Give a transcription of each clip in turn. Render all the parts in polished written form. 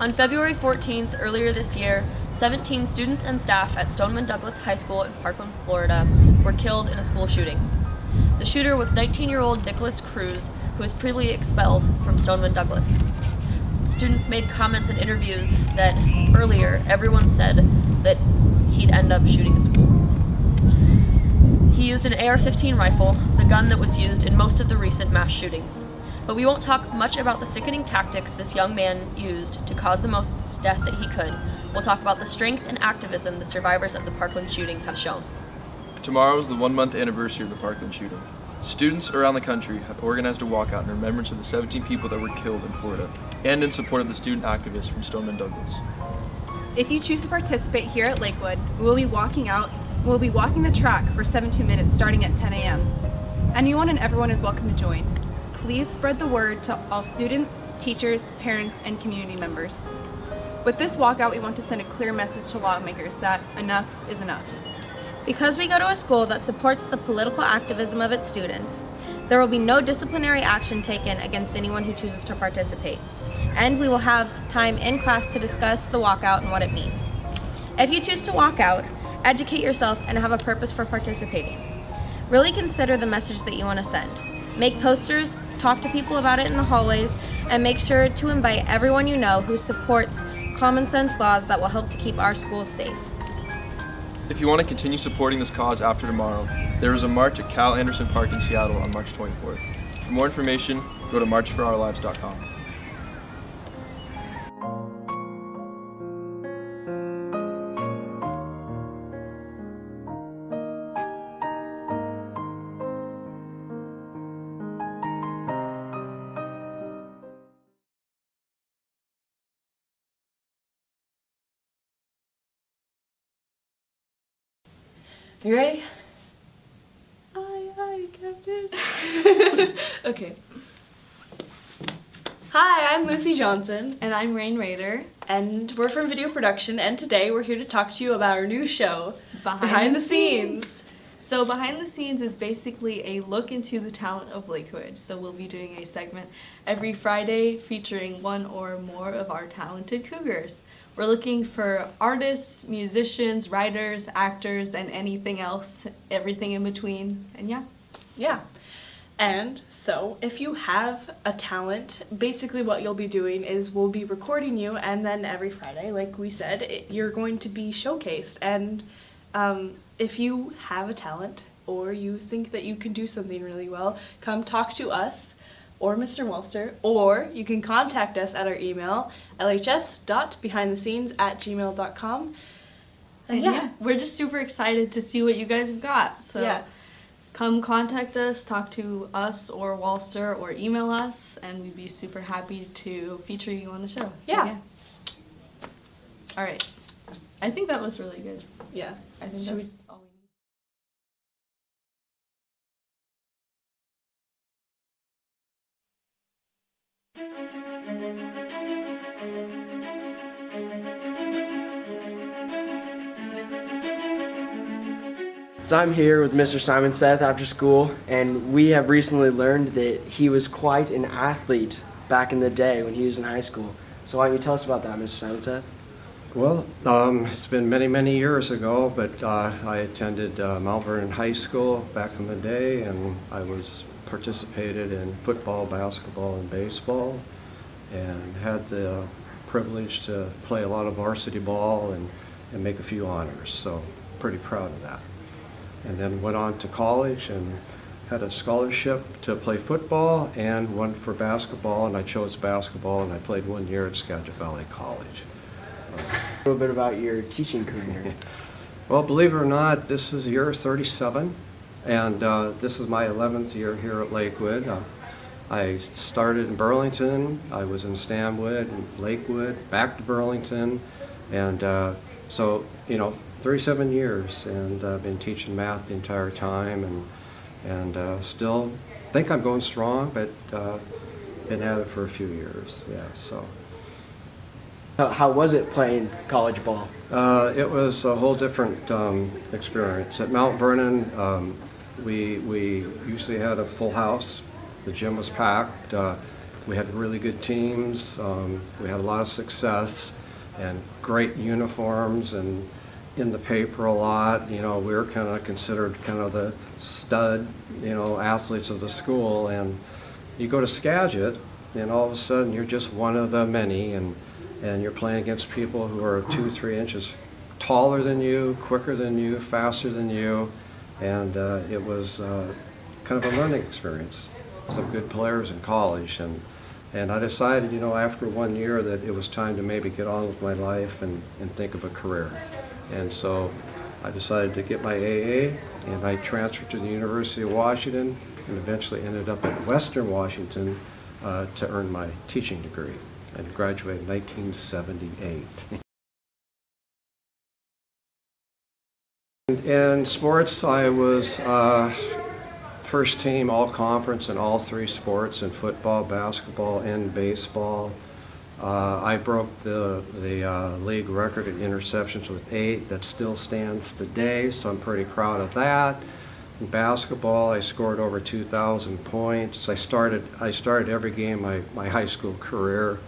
On February 14th, earlier this year, 17 students and staff at Stoneman Douglas High School in Parkland, Florida, were killed in a school shooting. The shooter was 19-year-old Nicholas Cruz, who was previously expelled from Stoneman Douglas. Students made comments in interviews that earlier everyone said that he'd end up shooting a school. He used an AR-15 rifle, the gun that was used in most of the recent mass shootings. But we won't talk much about the sickening tactics this young man used to cause the most death that he could. We'll talk about the strength and activism the survivors of the Parkland shooting have shown. Tomorrow is the 1-month anniversary of the Parkland shooting. Students around the country have organized a walkout in remembrance of the 17 people that were killed in Florida, and in support of the student activists from Stoneman Douglas. If you choose to participate here at Lakewood, we will be walking the track for 17 minutes starting at 10 a.m. Anyone and everyone is welcome to join. Please spread the word to all students, teachers, parents, and community members. With this walkout, we want to send a clear message to lawmakers that enough is enough. Because we go to a school that supports the political activism of its students, there will be no disciplinary action taken against anyone who chooses to participate. And we will have time in class to discuss the walkout and what it means. If you choose to walk out, educate yourself and have a purpose for participating. Really consider the message that you want to send. Make posters, talk to people about it in the hallways, and make sure to invite everyone you know who supports common sense laws that will help to keep our schools safe. If you want to continue supporting this cause after tomorrow, there is a march at Cal Anderson Park in Seattle on March 24th. For more information, go to marchforourlives.com. You ready? Aye, Captain. Okay. Hi, I'm Lucy Johnson. And I'm Rain Raider. And we're from Video Production, and today we're here to talk to you about our new show, Behind the Scenes. So Behind the Scenes is basically a look into the talent of Lakewood. So we'll be doing a segment every Friday featuring one or more of our talented Cougars. We're looking for artists, musicians, writers, actors, and anything else, everything in between, and Yeah. And so, if you have a talent, basically what you'll be doing is we'll be recording you, and then every Friday, like we said, you're going to be showcased. And if you have a talent, or you think that you can do something really well, come talk to us, or Mr. Welster, or you can contact us at our email, lhs.behindthescenes@gmail.com. And yeah, we're just super excited to see what you guys have got. So come contact us, talk to us or Walster, or email us, and we'd be super happy to feature you on the show. So, yeah. All right. I think that was really good. Yeah. I think that's all we need. So I'm here with Mr. Simon Seth after school, and we have recently learned that he was quite an athlete back in the day when he was in high school. So why don't you tell us about that, Mr. Simon Seth? Well, it's been many, many years ago, but I attended Mount Vernon High School back in the day, and I participated in football, basketball, and baseball, and had the privilege to play a lot of varsity ball and make a few honors, so pretty proud of that. And then went on to college and had a scholarship to play football and one for basketball, and I chose basketball, and I played 1 year at Skagit Valley College. A little bit about your teaching career. Well, believe it or not, this is year 37, and this is my 11th year here at Lakewood. I started in Burlington, I was in Stanwood and Lakewood, back to Burlington, and so, 37 years, and I've been teaching math the entire time, and still think I'm going strong, but been at it for a few years, yeah, so. How was it playing college ball? It was a whole different experience. At Mount Vernon, we usually had a full house. The gym was packed. We had really good teams. We had a lot of success and great uniforms and in the paper a lot. We were kind of considered kind of the stud, athletes of the school. And you go to Skagit, and all of a sudden you're just one of the many, and you're playing against people who are 2-3 inches taller than you, quicker than you, faster than you, and it was kind of a learning experience. Some good players in college, and I decided, after 1 year that it was time to maybe get on with my life and think of a career. And so I decided to get my AA, and I transferred to the University of Washington, and eventually ended up at Western Washington to earn my teaching degree, and graduated in 1978. In sports, I was first team all-conference in all 3 sports, in football, basketball, and baseball. I broke the league record in interceptions with 8. That still stands today, so I'm pretty proud of that. In basketball, I scored over 2,000 points. I started every game my high school career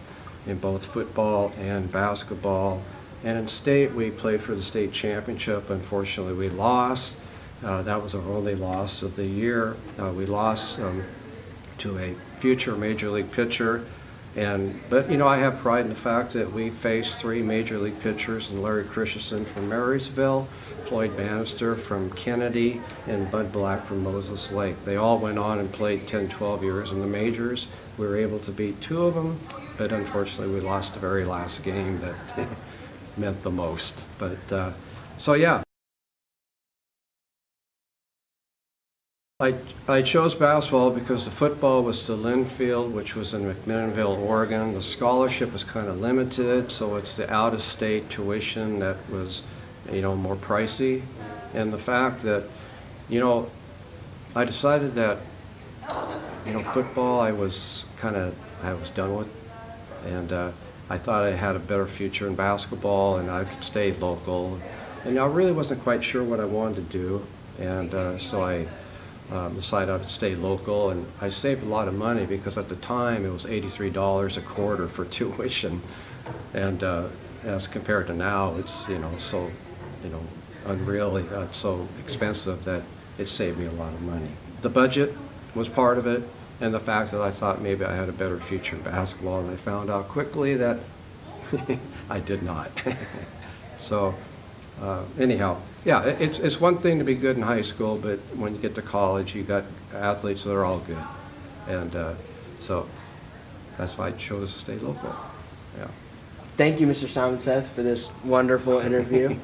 in both football and basketball. And in state, we played for the state championship. Unfortunately, we lost. That was our only loss of the year. We lost to a future major league pitcher. But I have pride in the fact that we faced 3 major league pitchers, and Larry Christensen from Marysville, Floyd Bannister from Kennedy, and Bud Black from Moses Lake. They all went on and played 10, 12 years in the majors. We were able to beat 2 of them, but unfortunately we lost the very last game that meant the most. But so yeah. I chose basketball because the football was to Linfield, which was in McMinnville, Oregon. The scholarship was kind of limited, so it's the out-of-state tuition that was, more pricey. And the fact that, I decided that, football I was done with, and I thought I had a better future in basketball, and I could stay local. And I really wasn't quite sure what I wanted to do, and so I decided I would stay local, and I saved a lot of money because at the time it was $83 a quarter for tuition, and as compared to now, it's so unreal, so expensive that it saved me a lot of money. The budget was part of it, and the fact that I thought maybe I had a better future in basketball, and I found out quickly that I did not. So anyhow, yeah, it's one thing to be good in high school, but when you get to college, you got athletes that are all good, and so that's why I chose to stay local. Yeah. Thank you, Mr. Simon Seth, for this wonderful interview.